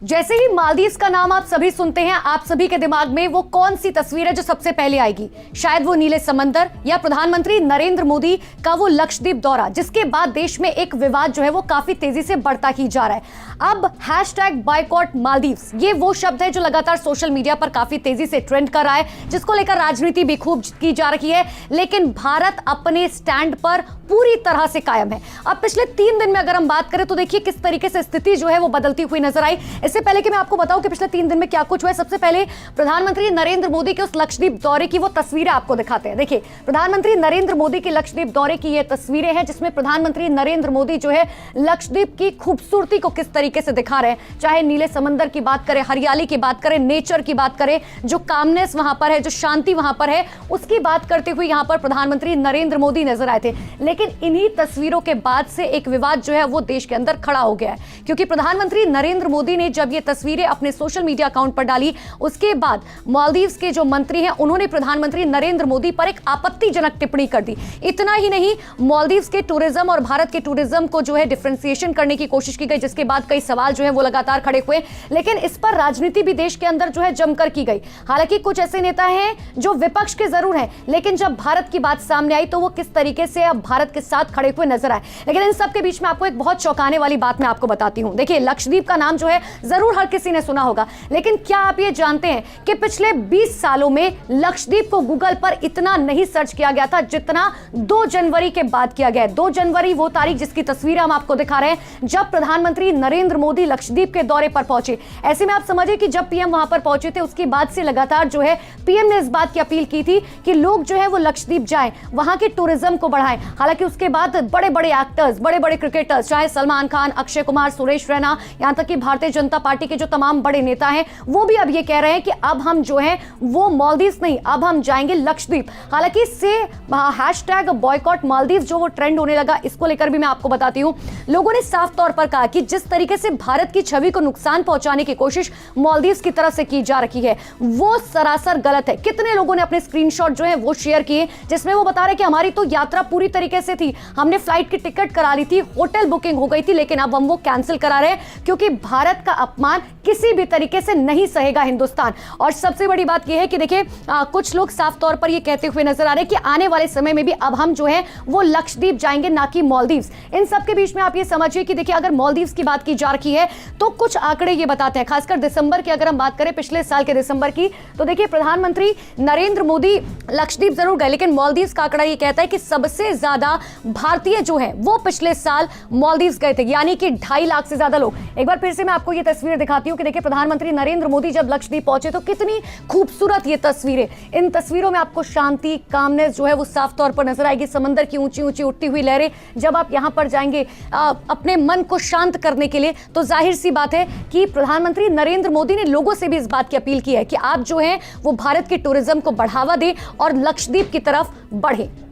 जैसे ही मालदीव का नाम आप सभी सुनते हैं, आप सभी के दिमाग में वो कौन सी तस्वीर है जो सबसे पहले आएगी? शायद वो नीले समंदर या प्रधानमंत्री नरेंद्र मोदी का वो लक्षद्वीप दौरा, जिसके बाद देश में एक विवाद जो है वो काफी तेजी से बढ़ता ही जा रहा है। अब #बायकॉट मालदीव्स, ये वो शब्द है जो लगातार सोशल मीडिया पर काफी तेजी से ट्रेंड कर रहा है, जिसको लेकर राजनीति भी खूब की जा रही है। लेकिन भारत अपने स्टैंड पर पूरी तरह से कायम है। अब पिछले 3 दिन में अगर हम बात करें तो देखिए किस तरीके से स्थिति जो है वो बदलती हुई नजर आई। इससे पहले कि मैं आपको बताऊं कि पिछले 3 दिन में क्या कुछ हुआ है, सबसे पहले प्रधानमंत्री नरेंद्र मोदी के उस लक्षद्वीप दौरे की वो तस्वीरें आपको दिखाते हैं। देखिए, प्रधानमंत्री नरेंद्र मोदी के लक्षद्वीप दौरे की ये तस्वीरें हैं, जिसमें प्रधानमंत्री नरेंद्र मोदी जो है लक्षद्वीप की खूबसूरती को किस तरीके से दिखा रहे हैं। चाहे नीले समंदर की बात करें, हरियाली की बात करें, नेचर की बात करें, जो कामनेस वहां पर है, जो शांति वहां पर है, उसकी बात करते हुए यहां पर प्रधानमंत्री नरेंद्र मोदी नजर आए थे। लेकिन इन्हीं तस्वीरों के बाद से एक विवाद जो है वो देश के अंदर खड़ा हो गया है, क्योंकि प्रधानमंत्री नरेंद्र मोदी ने जब ये तस्वीरें अपने सोशल मीडिया अकाउंट पर डाली, उसके बाद मालदीव्स के जो मंत्री हैं उन्होंने प्रधानमंत्री नरेंद्र मोदी पर एक आपत्तिजनक टिप्पणी कर दी। इतना ही नहीं, मालदीव्स के टूरिज्म और भारत के टूरिज्म को जो है डिफरेंशिएशन करने की कोशिश की गई, जिसके बाद कई सवाल जो है वो लगातार खड़े हुए। लेकिन इस पर राजनीति भी देश के अंदर जो है जमकर की गई। हालांकि कुछ ऐसे नेता हैं जो विपक्ष के जरूर हैं, लेकिन जब भारत की बात सामने आई तो वो किस तरीके से अब भारत के साथ खड़े हुए नजर आए। लेकिन इन सब के बीच में आपको एक बहुत चौंकाने वाली बात मैं आपको बताती हूं। देखिए, लक्षद्वीप का नाम जो है जरूर हर किसी ने सुना होगा, लेकिन क्या आप ये जानते हैं कि पिछले 20 सालों में लक्षद्वीप को गूगल पर इतना नहीं सर्च किया गया था जितना 2 जनवरी के बाद किया गया है। 2 जनवरी वो तारीख जिसकी तस्वीर हम आपको दिखा रहे हैं, जब प्रधानमंत्री नरेंद्र मोदी लक्षद्वीप के दौरे पर पहुंचे। ऐसे में आप समझिए कि जब पीएम वहां पर पहुंचे थे, उसके बाद से लगातार जो है पीएम ने इस बात की अपील की थी कि लोग जो है वो लक्षद्वीप जाएं, वहां के टूरिज्म को बढ़ाएं। हालांकि उसके बाद बड़े बड़े एक्टर्स, बड़े बड़े क्रिकेटर्स, चाहे सलमान खान, अक्षय कुमार, सुरेश रैना, यहां तक कि भारतीय जनता पार्टी के जो तमाम बड़े नेता हैं, वो भी अब ये कह रहे हैं कि अब हम जो है वो मालदीव्स नहीं, अब हम जाएंगे लक्षद्वीप। हालांकि इससे #बायकॉट मालदीव्स जो वो ट्रेंड होने लगा, इसको लेकर भी मैं आपको बताती हूं। लोगों ने साफ तौर पर कहा कि जिस तरीके से भारत की छवि को नुकसान पहुंचाने की कोशिश मालदीव्स की तरफ से की जा रही है, वो सरासर गलत है। कितने लोगों ने अपने स्क्रीनशॉट जो है वो शेयर किए, जिसमें वो बता रहे कि हमारी तो यात्रा पूरी तरीके से थी, हमने फ्लाइट की टिकट करा ली थी, होटल बुकिंग हो गई थी, लेकिन अब हम वो कैंसिल करा रहे हैं क्योंकि भारत का अपमान किसी भी तरीके से नहीं सहेगा हिंदुस्तान। और सबसे बड़ी बात यह है कि देखिए, कुछ लोग साफ तौर पर यह कहते हुए नजर आ रहे हैं कि आने वाले समय में भी अब हम जो है वो लक्षद्वीप जाएंगे, ना कि मालदीव्स। इन सब के बीच में आप ये समझिए कि देखिए, अगर मालदीव्स की बात की जा रही है तो कुछ आंकड़े ये बताते हैं, खासकर दिसंबर की अगर हम बात करें, पिछले साल के दिसंबर की, तो देखिए प्रधानमंत्री नरेंद्र मोदी लक्षद्वीप जरूर गए, लेकिन मालदीव्स का आंकड़ा ये कहता है कि सबसे ज्यादा भारतीय जो है वो पिछले साल मालदीव्स गए थे, यानी कि 2.5 लाख से ज्यादा लोग। एक बार फिर से मैं आपको ये तस्वीर दिखाती हूं कि देखिए, प्रधानमंत्री नरेंद्र मोदी जब लक्षद्वीप पहुंचे तो कितनी खूबसूरत ये तस्वीरें। इन तस्वीरों में आपको शांति, कामनेस जो है वो साफ तौर पर नजर आएगी। समंदर की ऊंची ऊंची उठती हुई लहरें। जब आप यहां पर जाएंगे अपने मन को शांत करने के लिए, तो जाहिर सी बात है कि प्रधानमंत्री नरेंद्र मोदी ने लोगों से भी इस बात की अपील की है कि आप जो है वो भारत के टूरिज्म को बढ़ावा दें और लक्षद्वीप की तरफ बढ़ें।